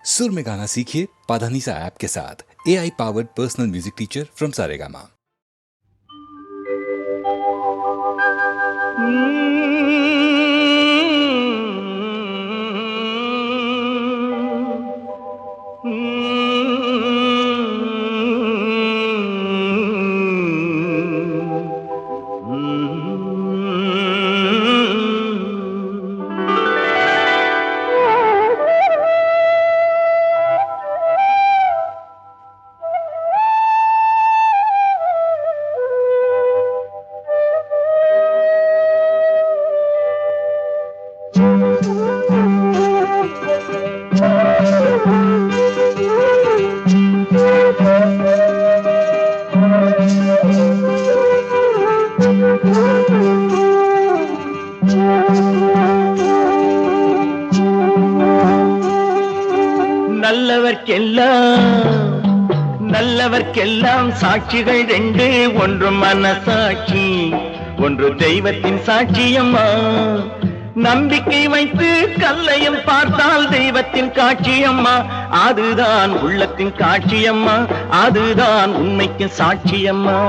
सुर में गाना सीखिए पाधानीसा ऐप के साथ। AI powered personal music teacher from Saregama. நல்லவர்க்கெல்லாம் சாட்சிகள் ரெண்டு, ஒன்று மனசாட்சி, ஒன்று தெய்வத்தின் சாட்சியம்மா. நம்பிக்கை வைத்து கல்லையும் பார்த்தால் தெய்வத்தின் காட்சியம்மா, அதுதான் உள்ளத்தின் காட்சியம்மா, அதுதான் உண்மைக்கு சாட்சியம்மா.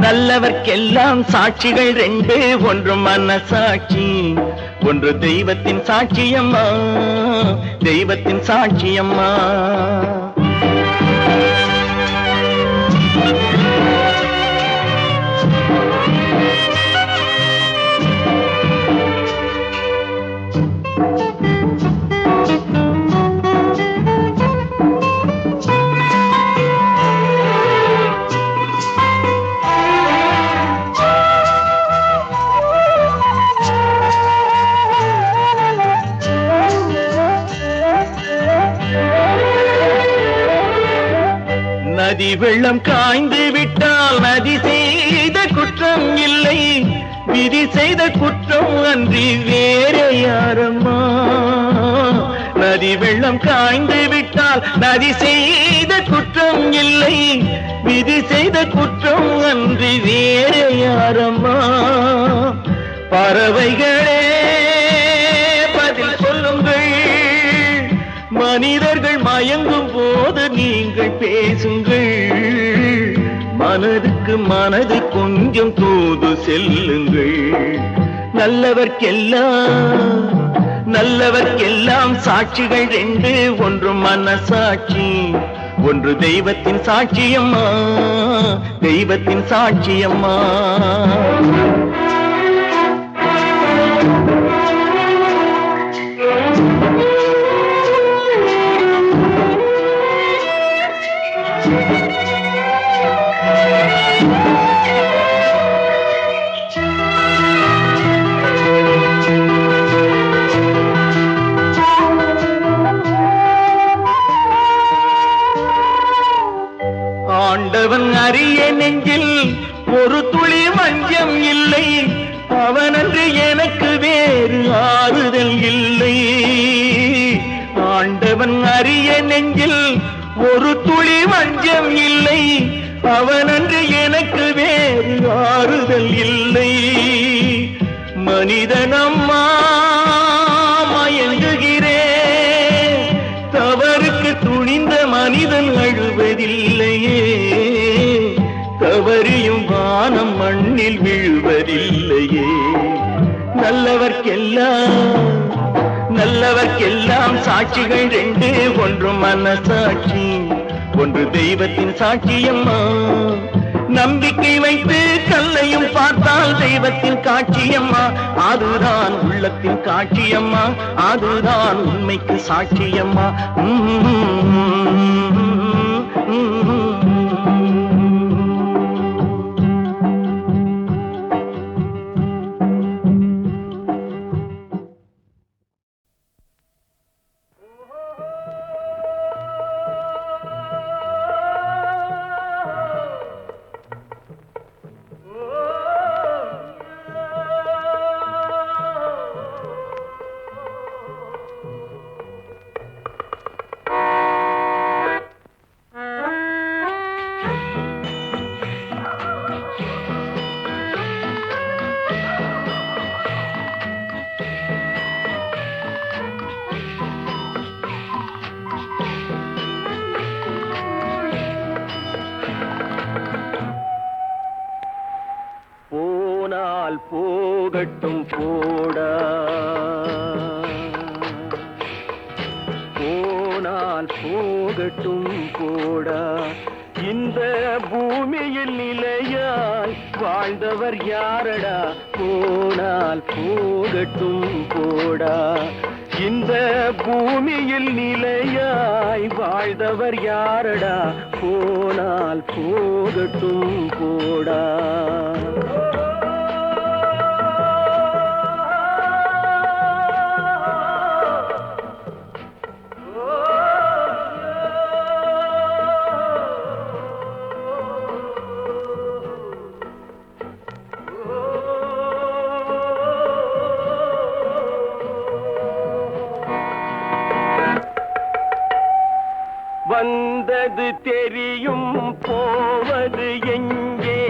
நல்லவர்க்கெல்லாம் சாட்சிகள் ரெண்டு, ஒன்று மனசாட்சி, ஒன்று தெய்வத்தின் சாட்சியம்மா, தெய்வத்தின் சாட்சியம்மா. நதி வெள்ளம் காய்ந்து விட்டால் நதி செய்த குற்றம் இல்லை, விதி செய்த குற்றம் அன்றி வேறு யாரம்மா. நதி வெள்ளம் காய்ந்து விட்டால் நதி செய்த குற்றம் இல்லை, விதி செய்த குற்றம் அன்றி வேறு யாரம்மா. பறவைகளே பதில் சொல்லுங்கள், மனிதர்கள் மயங்கும் போது நீங்கள் பேசுங்கள், மனதுக்கு மனது கொஞ்சம் தூது செல்லுங்கள். நல்லவர்க்கெல்லாம் சாட்சிகள் ரெண்டு, ஒன்று மனசாட்சி, ஒன்று தெய்வத்தின் சாட்சியம்மா, தெய்வத்தின் சாட்சியம்மா. ஆண்டவன் அறிய நெஞ்சில் ஒரு துளி வஞ்சம் இல்லை, அவனன்று எனக்கு வேறு ஆறுதல் இல்லை. ஆண்டவன் அறிய நெஞ்சில் ஒரு துளி வஞ்சம் இல்லை, அவனன்று எனக்கு வேறு ஆறுதல் இல்லை. மனிதனம்மா மயங்குகிறேன், தவறுக்கு துணிந்த மனிதன் அழுவதில்லையே, தவறியும் வானம் மண்ணில் விழுவதில்லையே. நல்லவர்க்கெல்லாம் சாட்சிகள் ரெண்டு, ஒன்று மனசாட்சி, ஒன்று தெய்வத்தின் சாட்சியம்மா. நம்பிக்கை வைத்து கல்லையும் பார்த்தால் தெய்வத்தின் காட்சியம்மா, அதுதான் உள்ளத்தின் காட்சியம்மா, அதுதான் உண்மைக்கு சாட்சியம்மா. போகட்டும் போடா, போனால் போகட்டும் போடா. இந்த பூமியில் நிலையாய் வாழ்ந்தவர் யாரடா, போனால் போகட்டும் போடா. இந்த பூமியில் நிலையாய் வாழ்ந்தவர் யாரடா, போனால் போகட்டும் போடா. வந்தது தெரியும் போவது எங்கே,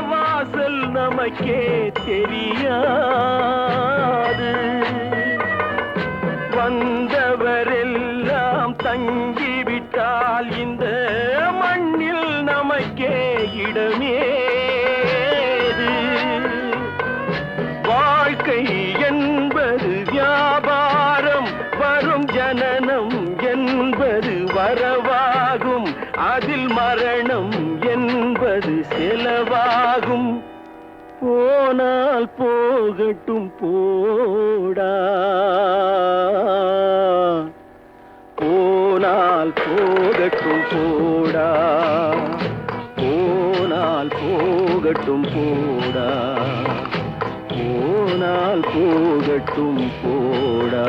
வாசல் நமக்கே தெரியாது. வந்தவரெல்லாம் தங்கிவிட்டால் இந்த மண்ணில் நமக்கே இடமேது. வாழ்க்கை என்பது வியாபாரம், வரும் ஜனனம் என்பது வரவாகும், அதில் மரணம் என்பது செலவாகும். போனால் போகட்டும் போடா, போனால் போகட்டும் போடா, போனால் போகட்டும் போடா, போனால் போகட்டும் போடா.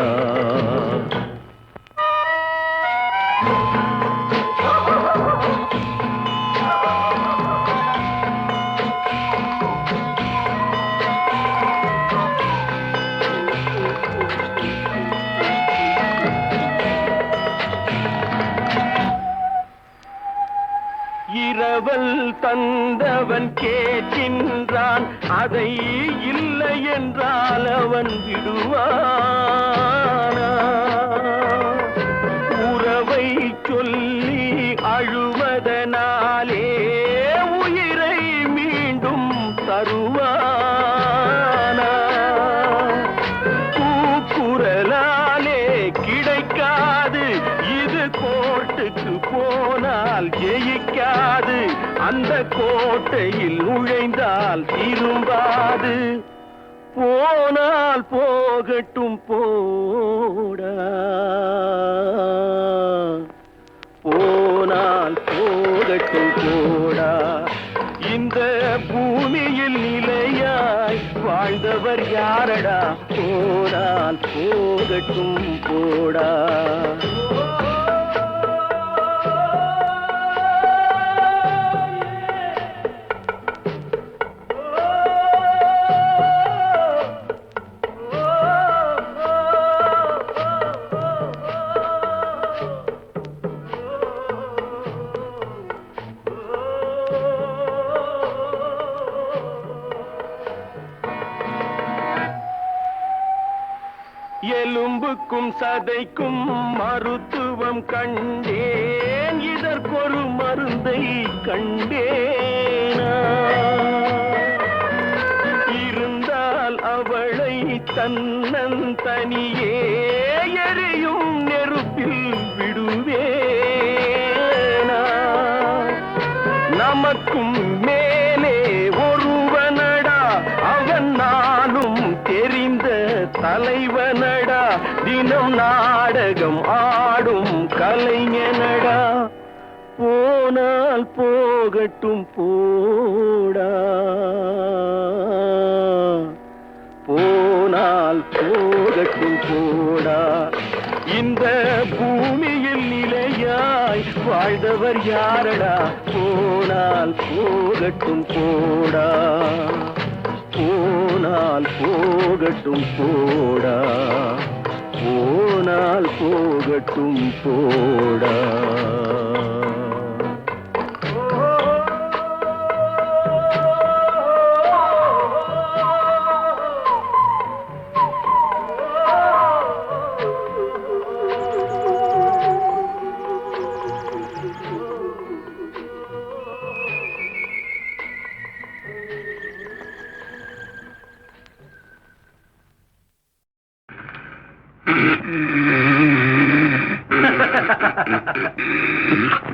இரவல் தந்தவன் கேட்கின்றான், அதை இல்லை என்றால் அவன் விடுவானா? உறவை சொல்லி அழுவதனாலே உயிரை மீண்டும் தருவானா? கூக்குரலாலே கிடைக்காது, இது கோர்ட்டுக்கு போனால் ஜெயிக்காது, அந்த கோட்டையில் நுழைந்தால் திரும்பாது. போனால் போகட்டும் போடா, போனால் போகட்டும் போடா. இந்த பூமியில் நிலையாய் வாழ்ந்தவர் யாரடா, போனால் போகட்டும் போடா. எலும்புக்கும் சதைக்கும் மருத்துவம் கண்டேன், இதற்கொரு மருந்தை கண்டேனா? இருந்தால் அவளை தன்னந்தனியே எரியும் நெருப்பில் விடுவேனா? நமக்கும் மேலே ஒருவனடா, அவன் நானும் தெரிந்த தலைவனடா, தினம் நாடகம் ஆடும் கலைஞனடா. போனால் போகட்டும் போடா, போனால் போகட்டும் போடா. இந்த பூமியில் நிலையாய் வாழ்ந்தவர் யாரடா, போனால் போகட்டும் போடா, போனால் போகட்டும் போடா, போனால் போகட்டும் போடா.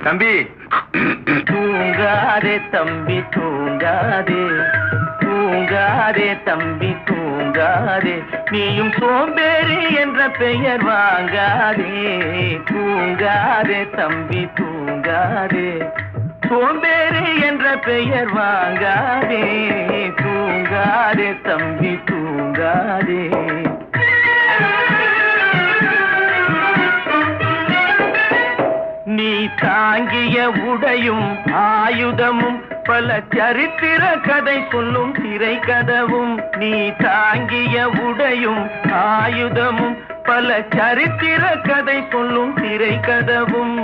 தம்பி தூங்காதே தம்பி தூங்காதே, தூங்காதே தம்பி தூங்காதே, நீயும் சோம்பேறி என்ற பெயர் வாங்காதே. தூங்காதே தம்பி தூங்காதே, சோம்பேறி என்ற பெயர் வாங்காதே. தூங்காதே தம்பி தூங்காதே. நீ தாங்கிய உடையும் ஆயுதமும் பல சரித்திர கதை சொல்லும் திரை கதவும். நீ தாங்கிய உடையும் ஆயுதமும் பல சரித்திர கதை சொல்லும் திரை கதவும்.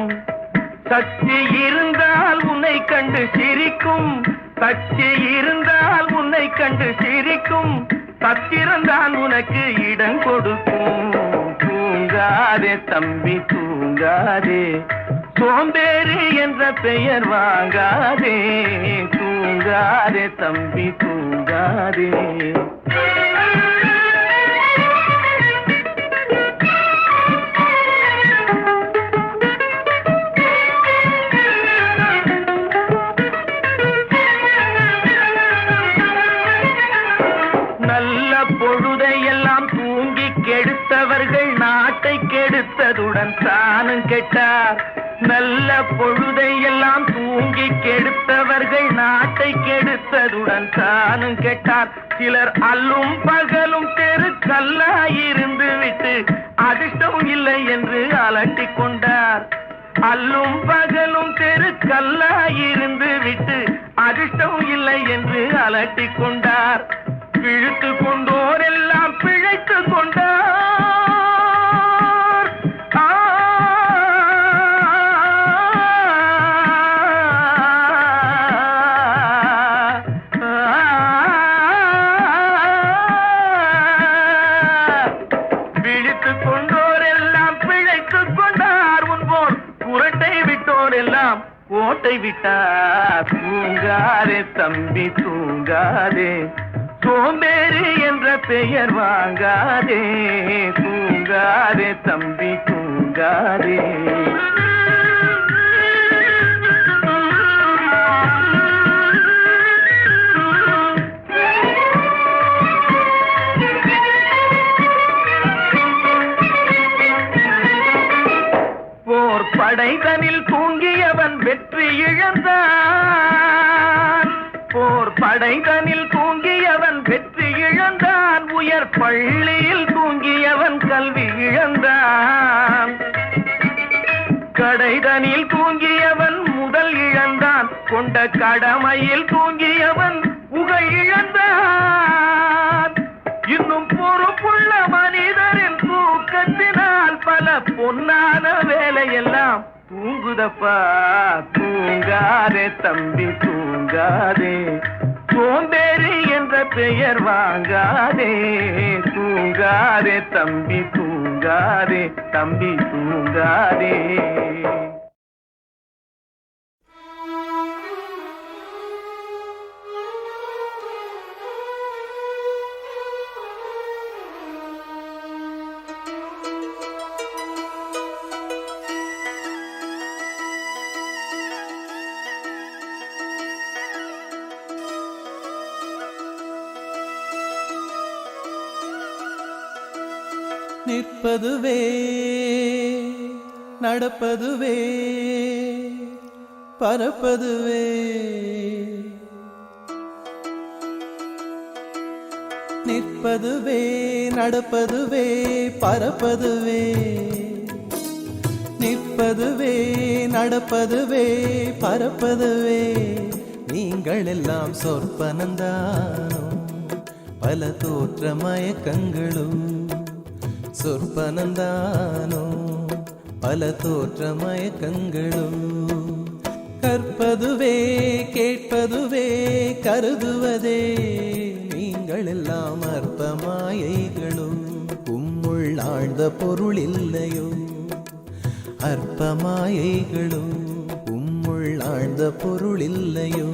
சக்தி இருந்தால் உன்னை கண்டு சிரிக்கும், சக்தி இருந்தால் உன்னை கண்டு சிரிக்கும், சத்திரந்தான் உனக்கு இடம் கொடுக்கும். தூங்காதே தம்பி தூங்காதே, சோம்பேறி என்ற பெயர் வாங்காதே. தூங்காதே தம்பி தூங்காதே. நல்ல பொழுதையெல்லாம் தூங்கி கெடுத்தவர்கள் நாட்டை கெடுத்ததுடன் தானும் கெட்டார். நல்ல பொழுதையெல்லாம் தூங்கி கெடுத்தவர்கள் நாட்டை கெடுத்ததுடன் தானும் கெட்டார். சிலர் அல்லும் பகலும் தெருக்கல்லாயிருந்து விட்டு அதிர்ஷ்டம் இல்லை என்று அலட்டிக் கொண்டார். அல்லும் பகலும் தெருக்கல்லாயிருந்து விட்டு அதிர்ஷ்டம் இல்லை என்று அலட்டிக் கொண்டார். பிழைத்து கொண்டோர் எல்லாம் பிழைத்து கொண்டார். பிழைத்து கொண்டோர் எல்லாம் பிழைத்து கொண்டார். முன்போர் புரட்டை விட்டோர் எல்லாம் ஓட்டை விட்டார். தூங்காதே தம்பி தூங்காதே, சோம்பேறி என்ற பெயர் வாங்காதே. தூங்காதே தம்பி தூங்காதே. போர் படைதனில் தூங்கியவன் வெற்றி இழந்தான். போர் படைதனில் தூங்கியவன் வெற்றி இழந்தான். உயர் பள்ளியில் தூங்கியவன் கல்வி இழந்தான். கடைதனில் தூங்கியவன் முதல் இழந்தான். கொண்ட கடமையில் தூங்கியவன் புகழ் இழந்தான். இன்னும் பொறுப்புள்ள மனிதரின் தூக்கத்தினால் பல பொன்னான வேலையெல்லாம் தூங்குதப்பா. தூங்காதே தம்பி தூங்காதே, சோம்பேறி என்ற பெயர் வாங்காதே. தூங்காதே தம்பி தூங்காதே, தம்பி தூங்காதே. நிற்பதுவே நடப்பதுவே பறப்பதுவே. நிற்பதுவே நடப்பதுவே பறப்பதுவே. நிற்பதுவே நடப்பதுவே பறப்பதுவே. நீங்கள் எல்லாம் சொற்பனந்தானோ பல தோற்ற மயக்கங்களும். சொற்பனந்தானோ பல தோற்ற மயக்கங்களும். கற்பதுவே கேட்பதுவே கருதுவதே. நீங்கள் எல்லாம் அற்ப மாயைகளும். உம்முள் ஆழ்ந்த பொருள் இல்லையோ அற்ப மாயைகளும். உம்முள் ஆழ்ந்த பொருள் இல்லையோ.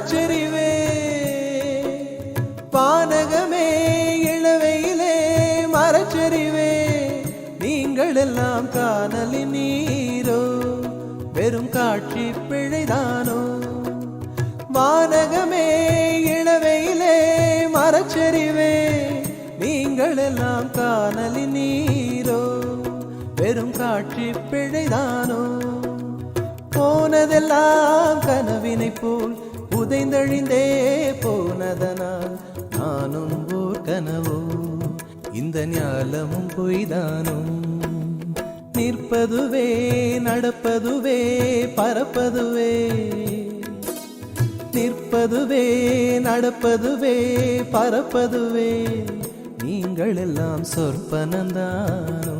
மரச்செறிவே பானகமே இளவையிலே மரச்செறிவே நீங்கள் எல்லாம் காணலின் நீரோ வெறும் காட்சி பிழைதானோ வானகமே இளவையிலே மரச்செறிவே நீங்கள் எல்லாம் காணலின் நீரோ வெறும் காட்சி பிழைதானோ போனதெல்லாம் கனவினை போல் உதைந்தழிந்தே போனதனால் நானும் ஓர் கனவோ இந்த ஞாலமும் பொய்தானோ நிற்பதுவே நடப்பதுவே பறப்பதுவே நிற்பதுவே நடப்பதுவே பறப்பதுவே நீங்கள் எல்லாம் சொற்பனந்தானோ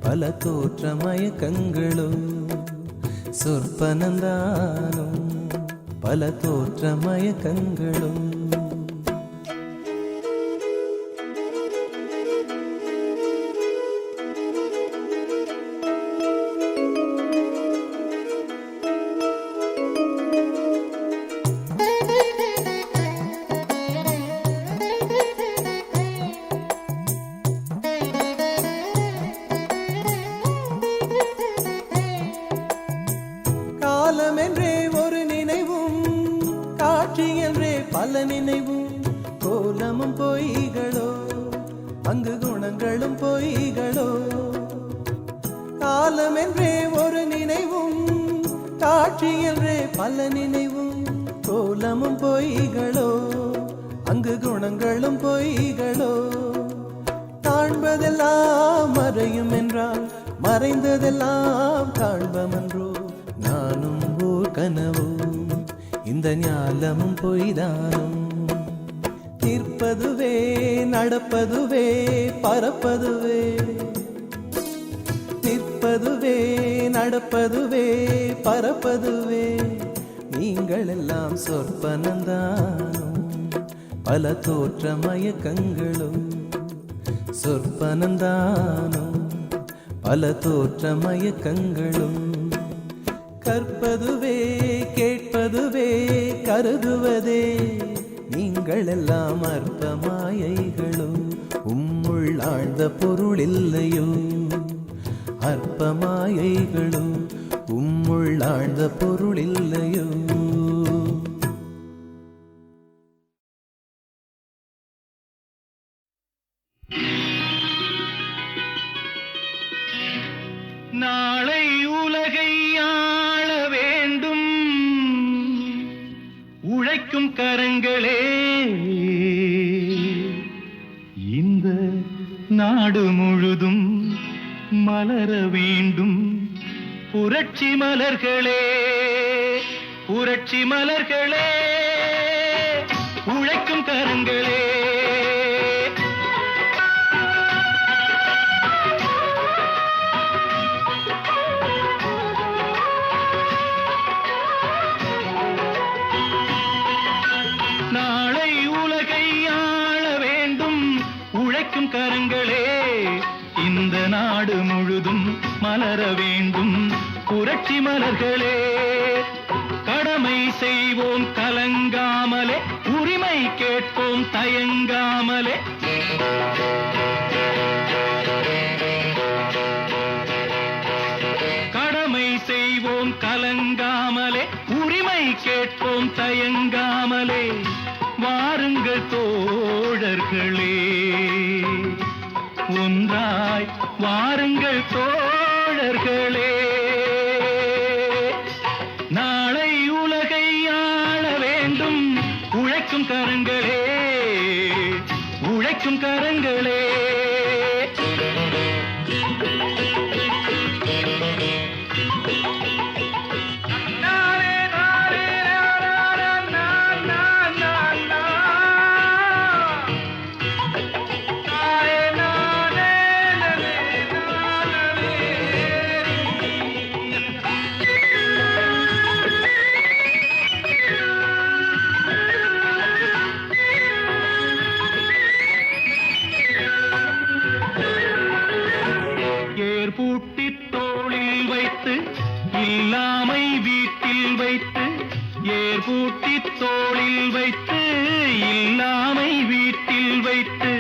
பல தோற்ற மயக்கங்களும் சொற்பனந்தானோ பல தோற்ற மயக்கங்களும் காலம் என்றே ஒரு நினைவும் காட்சி என்றே பல நினைவும் கோலமும் பொய்களோ அங்கு குணங்களும் பொய்களோ காலம் என்றே ஒரு நினைவும் காட்சி என்றே பல நினைவும் கோலமும் பொய்களோ அங்கு குணங்களும் பொய்களோ காண்பதெல்லாம் மறையும் என்றால் மறைந்ததெல்லாம் காண்பமன்றோ நானும் ஓர் கனவோ இந்த ஞாலமும் பொய்தானும் நிற்பதுவே நடப்பதுவே பறப்பதுவே நிற்பதுவே நடப்பதுவே பறப்பதுவே நீங்கள் எல்லாம் சொற்பனந்தானும் பல தோற்ற மயக்கங்களும் சொற்பனந்தானும் பல தோற்ற மயக்கங்களும் கற்பதுவே கேட்பதுவே கருதுவதே நீங்கள் எல்லாம் அற்ப மாயைகளும் உம்முள் ஆழ்ந்த பொருள் இல்லையோ அற்ப மாயைகளும் உம்முள் ஆழ்ந்த பொருள் இல்லையோ நாளை உலகை ஆள வேண்டும் உழைக்கும் கரங்களே இந்த நாடு முழுதும் மலர வேண்டும் புரட்சி மலர்களே புரட்சி மலர்களே உழைக்கும் கரங்களே கரங்களே இந்த நாடு முழுதும் மலர வேண்டும் புரட்சி மலர்களே கடமை செய்வோம் கலங்காமலே உரிமை கேட்போம் தயங்காமலே கடமை செய்வோம் கலங்காமலே உரிமை கேட்போம் தயங்காமலே வாருங்கள் தோழர்களே ஒன்றாய் வாருங்கள் தோழர்களே நாளை உலகை ஆள வேண்டும் உழைக்கும் கரங்களே உழைக்கும் கரங்களே பூட்டி தோளில் வைத்து இல்லாமை வீட்டில் வைத்து ஏர் பூட்டி தோளில் வைத்து இல்லாமை வீட்டில் வைத்து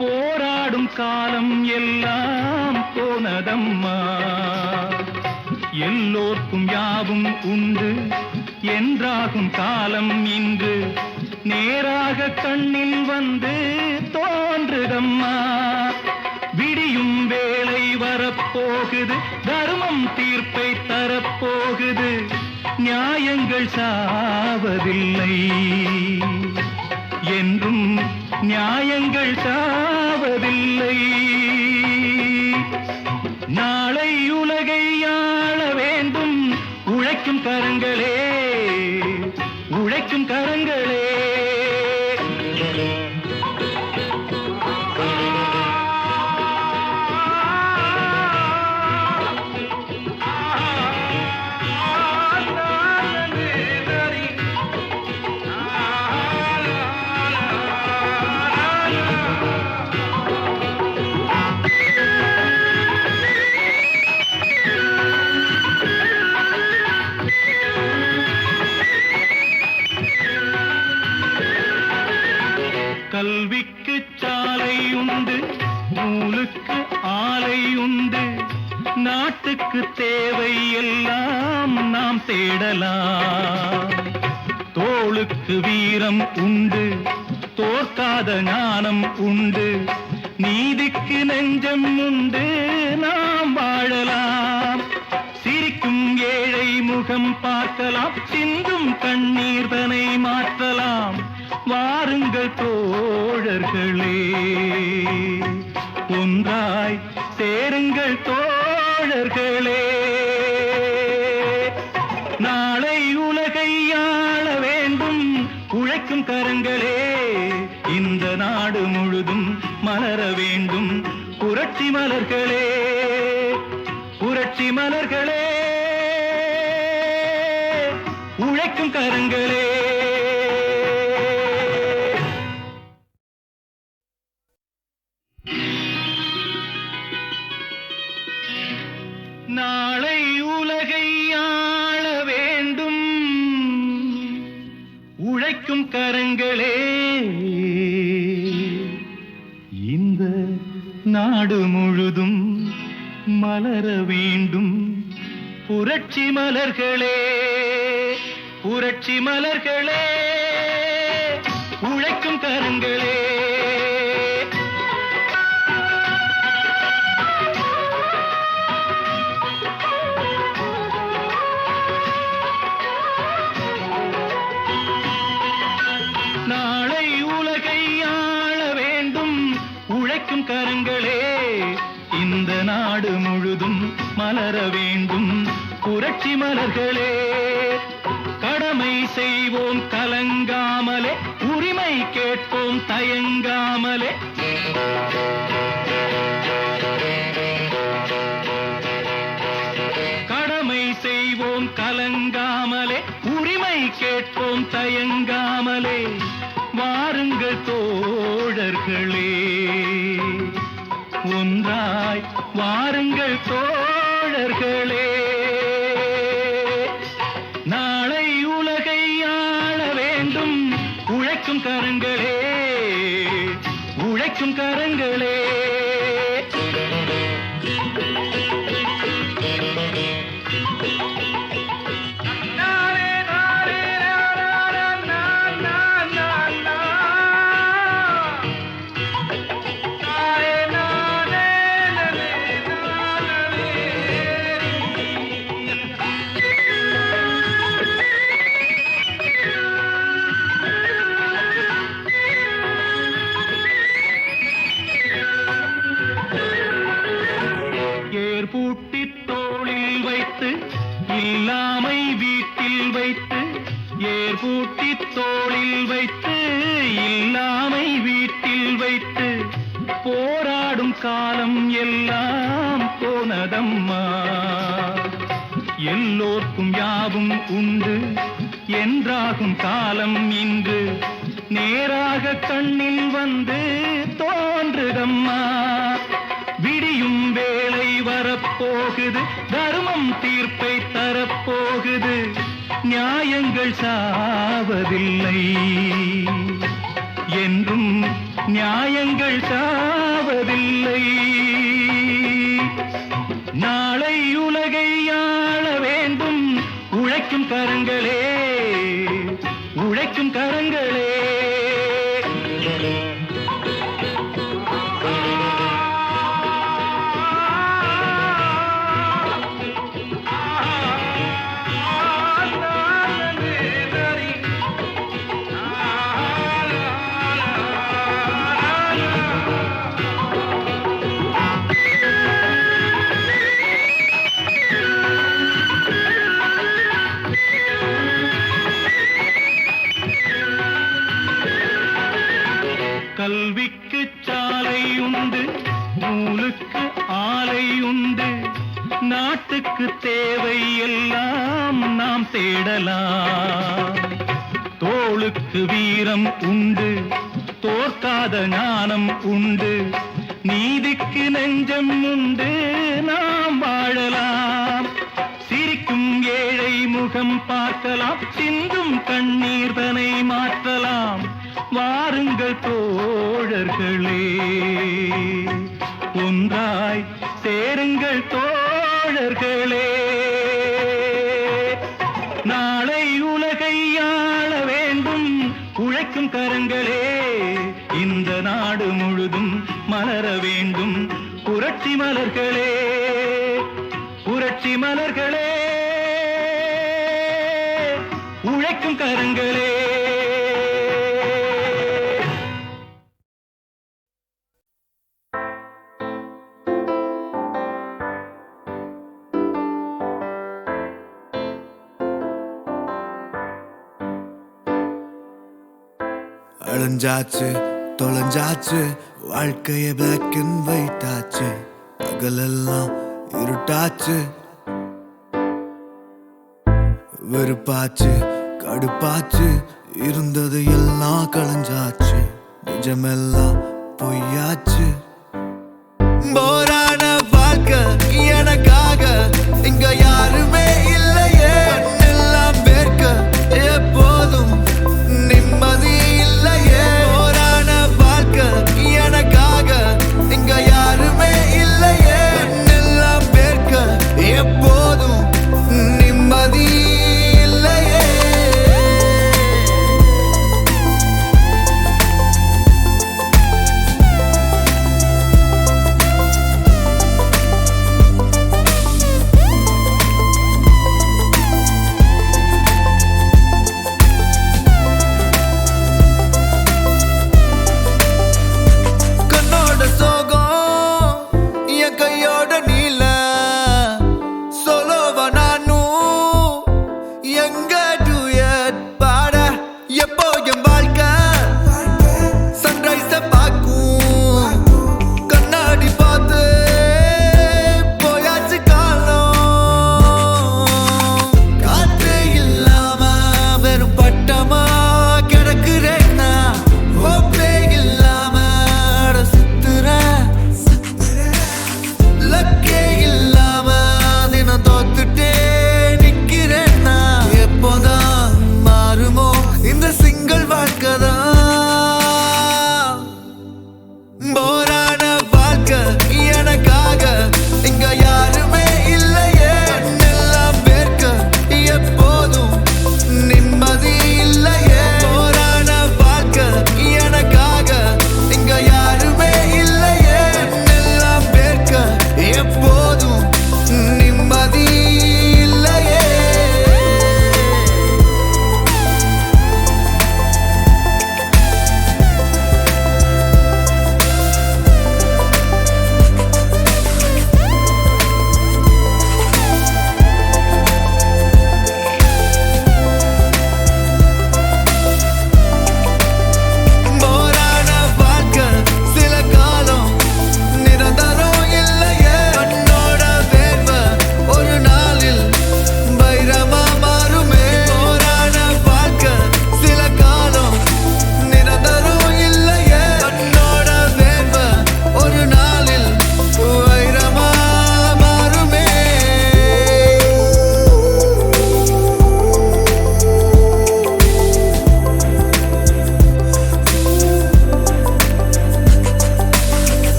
போராடும் காலம் எல்லாம் போனதம்மா. எல்லோர்க்கும் யாவும் உண்டு என்றாகும் காலம் இன்று நேராக கண்ணில் வந்து தோன்றுதம்மா. விடியும் வேளை வரப்போகுது, தர்மம் தீர்ப்பை தரப்போகுது, நியாயங்கள் சாவதில்லை என்றும் நியாயங்கள் சாவதில்லை. நாளை உலகை ஆள வேண்டும் உழைக்கும் கரங்களே, உழைக்கும் கரங்களே. கல்விக்கு சாலை உண்டு, நூலுக்கு ஆலை உண்டு, நாட்டுக்கு தேவை எல்லாம் நாம் தேடலாம். தோளுக்கு வீரம் உண்டு, தோற்காத ஞானம் உண்டு, நீதிக்கு நெஞ்சம் உண்டு, நாம் வாழலாம். சிரிக்கும் ஏழை முகம் பார்க்கலாம், சிந்தும் கண்ணீர் தனை மாற்றலாம். வாருங்கள் தோழர்களே, ஒன்றாய் சேருங்கள் தோழர்களே. நாளை உலகை ஆள வேண்டும் உழைக்கும் கரங்களே, இந்த நாடு முழுதும் மலர வேண்டும் புரட்சி மலர்களே, புரட்சி மலர்களே, உழைக்கும் கரங்களே. நாளை உலகை ஆள வேண்டும் உழைக்கும் கரங்களே, இந்த நாடு முழுதும் மலர வேண்டும் புரட்சி மலர்களே, புரட்சி மலர்களே, உழைக்கும் கரங்களே. நாளை உலகை ஆள வேண்டும் உழைக்கும் கரங்களே, இந்த நாடு முழுதும் மலர வேண்டும் புரட்சி மலர்களே. கடமை செய்வோம் கலங்காமலே, உரிமை கேட்போம் தயங்காமலே. கடமை செய்வோம் கலங்காமலே, உரிமை கேட்போம் தயங்காமலே. வாருங்கள் தோழர்களே, ஒன்றாய் வாருங்கள் தோழர்களே. நாளை உலகை ஆள வேண்டும் உழைக்கும் கரங்களே, உழைக்கும் கரங்களே. பூட்டி தோளில் வைத்து இல்லாமை வீட்டில் வைத்து, ஏர் பூட்டி தோளில் வைத்து இல்லாமை வீட்டில் வைத்து போராடும் காலம் எல்லாம் போனதம்மா. எல்லோர்க்கும் யாவும் உண்டு என்றாகும் காலம் இன்று நேராக கண்ணில் வந்து தோன்றுதம்மா. விடியும் வேளை வரப்போ வரப்போகுது, தர்மம் தீர்ப்பை தரப்போகுது, நியாயங்கள் சாவதில்லை என்றும் நியாயங்கள் சாவதில்லை. நாளை உலகை ஆள வேண்டும் உழைக்கும் கரங்களே, உழைக்கும் கரங்களே. கல்விக்கு சாலை உண்டு, நூலுக்கு ஆலை உண்டு, நாட்டுக்கு தேவை எல்லாம் நாம் தேடலாம். தோளுக்கு வீரம் உண்டு, தோற்காத ஞானம் உண்டு, நீதிக்கு நெஞ்சம் உண்டு, நாம் வாழலாம். சிரிக்கும் ஏழை முகம் பார்க்கலாம், சிந்தும் கண்ணீர் தனை மாற்றலாம். வாருங்கள் தோழர்களே, ஒன்றாய் சேருங்கள் தோழர்களே. நாளை உலகை ஆள வேண்டும் உழைக்கும் கரங்களே, இந்த நாடு முழுதும் மலர வேண்டும் புரட்சி மலர்களே, புரட்சி மலர்களே, உழைக்கும் கரங்களே. அழிஞ்சாச்சு தொலைஞ்சாச்சு வாழ்க்கைய பிளாக் அண்ட் ஒயிட் ஆச்சு, பகலெல்லாம் இருட்டாச்சு, வெறுப்பாச்சு கடுப்பாச்சு, இருந்தது எல்லாம் களைஞ்சாச்சு, நிஜமெல்லாம் பொய்யாச்சு. போரான வாழ்க்கை எனக்காக இங்க யாருமே இல்லையே, எல்லாம் வேர்க்க எப்போதும் நிம்மதி இல்லையே. போரான வாழ்க்கை எனக்காக இங்க யாருமே இல்லையே, எல்லாம் வேர்க்க எப்போதும் நிம்மதி இல்லையே.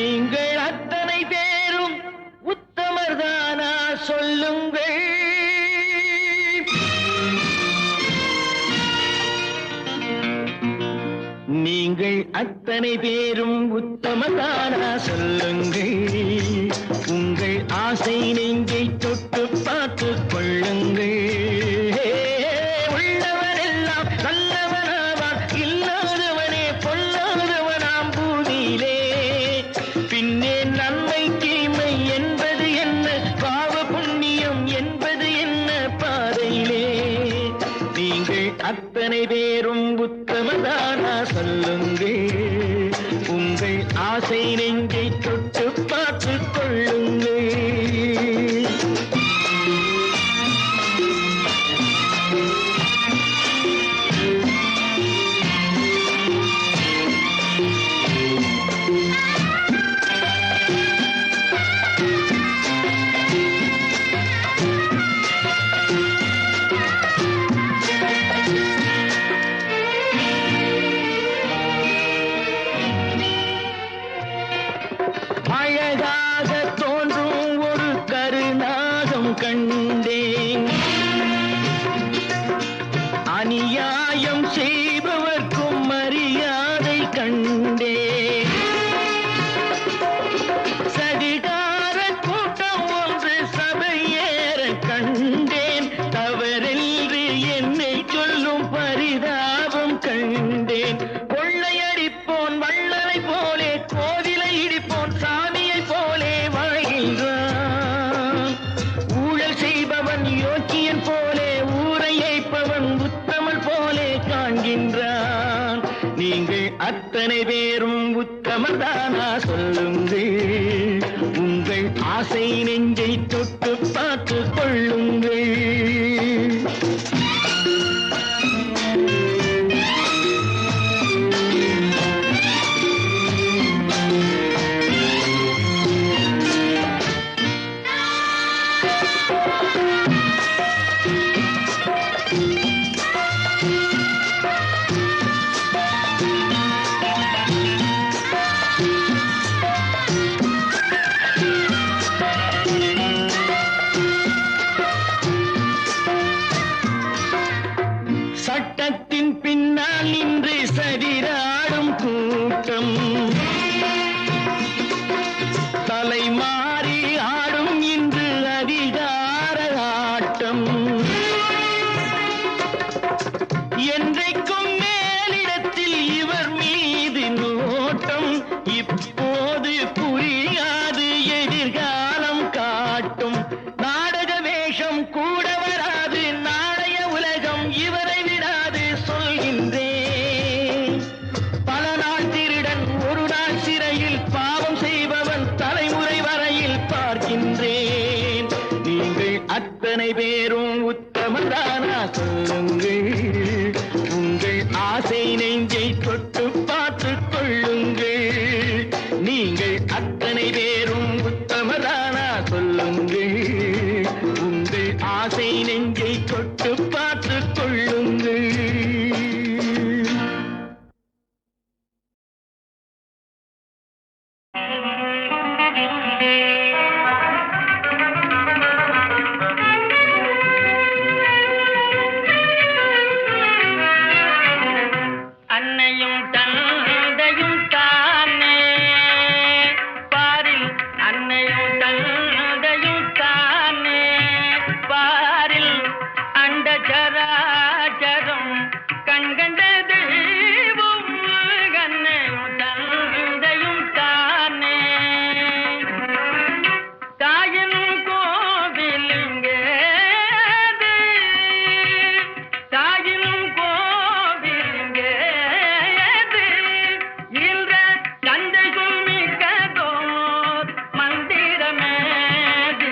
நீங்கள் அத்தனை பேரும் உத்தமர்தானா சொல்லுங்கள். நீங்கள் அத்தனை பேரும் உத்தமதானா சொல்லுங்கள். உங்கள் ஆசை நெஞ்சை தொட்டு பார்த்து கொள்ளுங்கள். உள்ளவரெல்லாம் நல்லவனாவான், இல்லாதவனே பொல்லாதவனாம் பூமியிலே. பின்னே நன்மை தீமை என்பது என்ன, பாவ புண்ணியம் என்பது என்ன பாதையிலே. நீங்கள் அத்தனை பேரும் உத்தமதானா சொல்லுங்கள். உங்கள் ஆசை நெஞ்சை தொட்டு பார்த்து கொள்ளுங்கள். அழகாக தோன்றும் ஒரு கருநாகம் கண்டேன். அநியாயம் செய்பவர்க்கும் மரியாதை கண்டேன். சதிகார கூட்டம் ஒன்று சபையேற கண்டேன். தவறென்று என்னை சொல்லும் பரிதாபம் கண்டேன். கொள்ளையடிப்போன் வள்ளலை போலே, கோவிலை இடிப்போன் சாமியை போலே வாழ்கின்றான். ஊழல் செய்பவன் யோக்கியன் போலே, ஊரை ஏய்ப்பவன் உத்தமல் போலே காண்கின்றான். நீங்கள் அத்தனை பேரும் உத்தமதானா சொல்லுங்கள். உங்கள் ஆசை நெஞ்சை தொட்டு பார்த்து கொள்ளுங்கள். சட்டத்தின் பின்னால் நின்று சதிராடும் கூட்டம், தலைமாறி ஆடும் இன்று அதிகார ஆட்டம். என்றைக்கும் மேலிடத்தில் இவர் மீது நோட்டம். இப்போது புரியாது, எதிர்காலம் காட்டும். நாடக வேஷம் கூட வராது, நாளைய உலகம் இவரை விடாது சொல்கின்றேன். பல நாள் திருடன் ஒரு நாள் சிறையில், பாவம் செய்பவன் தலைமுறை வரையில் பார்க்கின்றேன். நீங்கள் அத்தனை பேரும் உத்தமதானா சொல்லுங்கள். உங்கள் ஆசை நெஞ்சை தொட்டு பார்த்து கொள்ளுங்கள். நீங்கள் அத்தனை பேரும் உத்தமதானா சொல்லுங்கள். உங்கள் ஆசை நெஞ்சை தொட்டு பார்த்து கொள்ளுங்கள். அன்னையும் தந்தையும் தானே பாரில், அன்னையும் தந்தையும் தானே பாரில். அண்ட சராச்சரம் கண்கண்ட தெய்வம், அன்னையும் தந்தையும் தானே. தாயின் கோவிலுங்கே, தாயின் கோவிலுங்கே. இன்ற தந்தை சுமிக்கதோர் மந்திரமேது,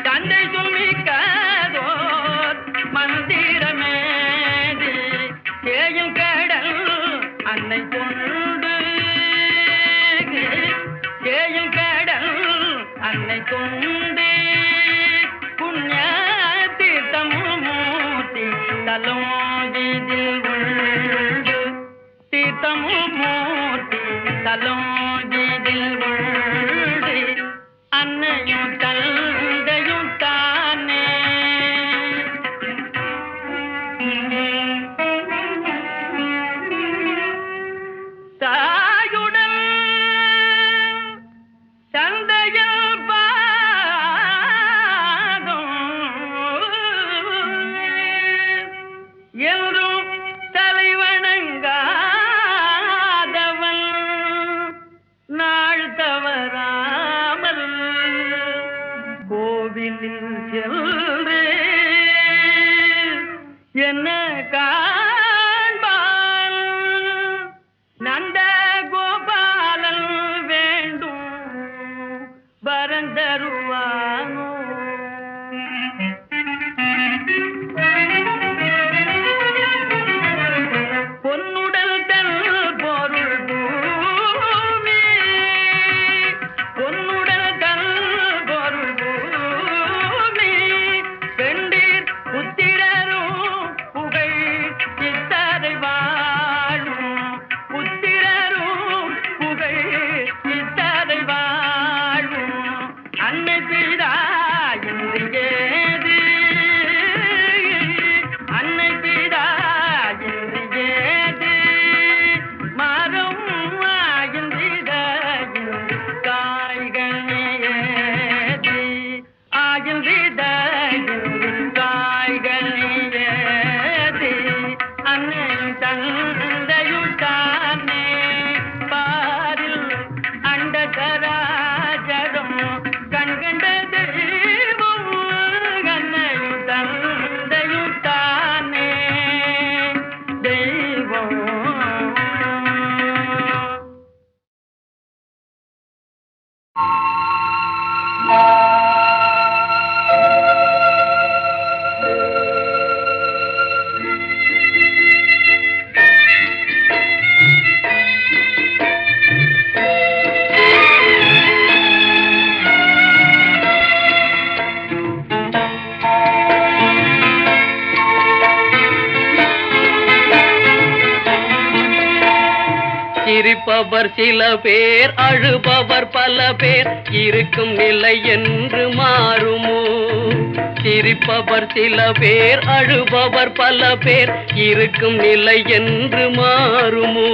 தந்தை சுமிக்கதோர் மந்திரமேது. தேயும் கடல் அன்னை கொண்டு, தேயும் கடல் அன்னை கொண்டு. புண்ணிய தீர்த்தமும் மூர்த்தி தலம் இதில் உண்டு. தீர்த்தமும் மூர்த்தி தலம் இதில் உண்டு. என்று என்ன காண்பான் நந்த கோபாலன் வேண்டும் வரந்தருவானோ பொன்னுடல் தன் பொருள் பூமி பொன்னுடல் தன் பொருள் பூமி பெண்டீர் புத்திரரும் புகை சித்தரை வாழும் புத்திரரும் புகை சித்தரை வாழும் அன்னை பிதா இன்றியேது அன்னை பிதா இன்றியேது மரம் ஆகின்றிட காய்கனியேது ஆகின்றிட காய்கனியேது அன்னை தந்தையுட்டானே பாரில் அண்ட சராஜரம் கண்கண்ட தெய்வம் அன்னையும் தந்தையுட்டானே தெய்வம் சிரிப்பவர் சில பேர் அழுபவர் பல பேர் இருக்கும் நிலை என்று மாறுமோ சிரிப்பவர் சில பேர் அழுபவர் பல பேர் இருக்கும் நிலை என்று மாறுமோ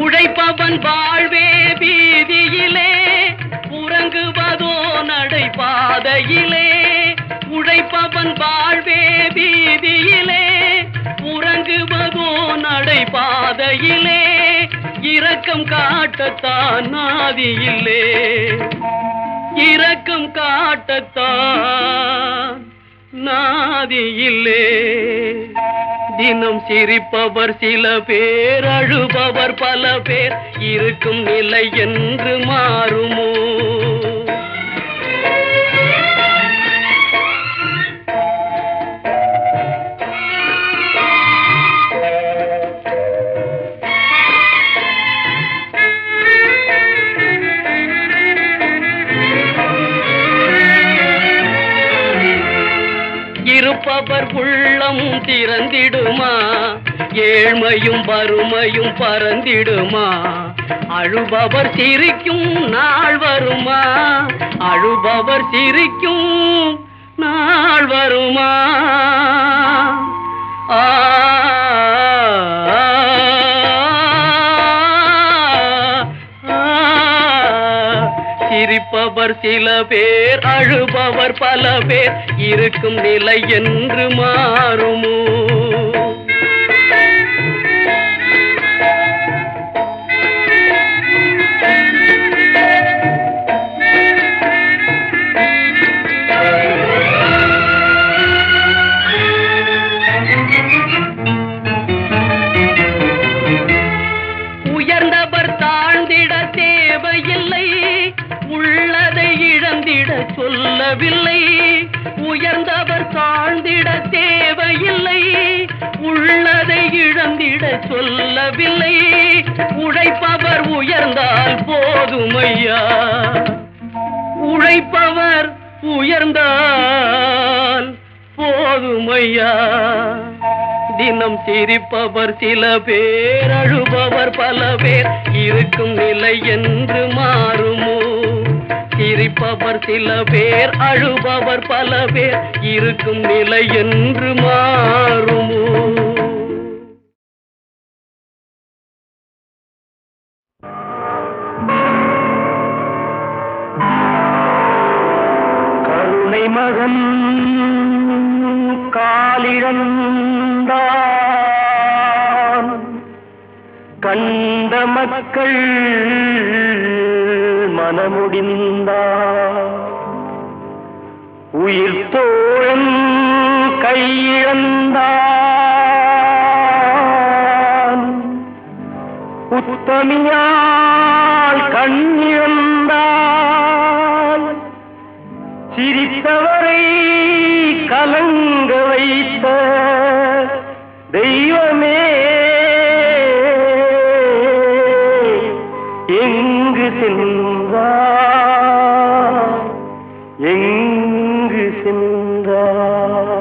உழைப்பவன் வாழ்வே வீதியிலே உறங்குவதோ நடைபாதையிலே உழைப்பவன் வாழ்வே வீதியிலே உறங்குவதோ நடைபாதையிலே இரக்கம் காட்டத்தான் நாதியிலே இரக்கம் காட்டத்தான் நாதியிலே தினம் சிரிப்பவர் சில பேர் அழுபவர் பல பேர் இருக்கும் நிலை என்று மாறுமோ இருப்பவர் உள்ளம் திறந்திடுமா ஏழ்மையும் வறுமையும் பறந்திடுமா அழுபவர் சிரிக்கும் நாள் வருமா அழுபவர் சிரிக்கும் நாள் வருமா ஆ சிரிப்பவர் சில பேர் அழுபவர் பல பேர் இருக்கும் நிலை என்று மாறுமோ உயர்ந்தவர் தாழ்ந்திட தேவையில்லை உள்ளதை இழந்திட சொல்லவில்லை உயர்ந்தவர் தாழ்ந்திட தேவையில்லை உள்ளதை இழந்திட சொல்லவில்லை உழைப்பவர் உயர்ந்தால் போதுமையா உழைப்பவர் உயர்ந்தால் போதுமையா தினம் சிரிப்பவர் சில பேர் அழுபவர் பல பேர் இருக்கும் நிலை என்று மாறுமோ சிரிப்பவர் சில பேர் அழுபவர் பல பேர் இருக்கும் நிலை என்று மாறுமோ குடிமகன் காலிழந்தான் கண்ட மக்கள் மனமுடிந்தார் உயிர் தோழன் கையிழந்தான் உத்தமியால் கண்ணிழந்தான் சிரித்தவரை கலங்க வைத்த தெய்வமே எங்கு சென்றார் எங்கு சென்றார்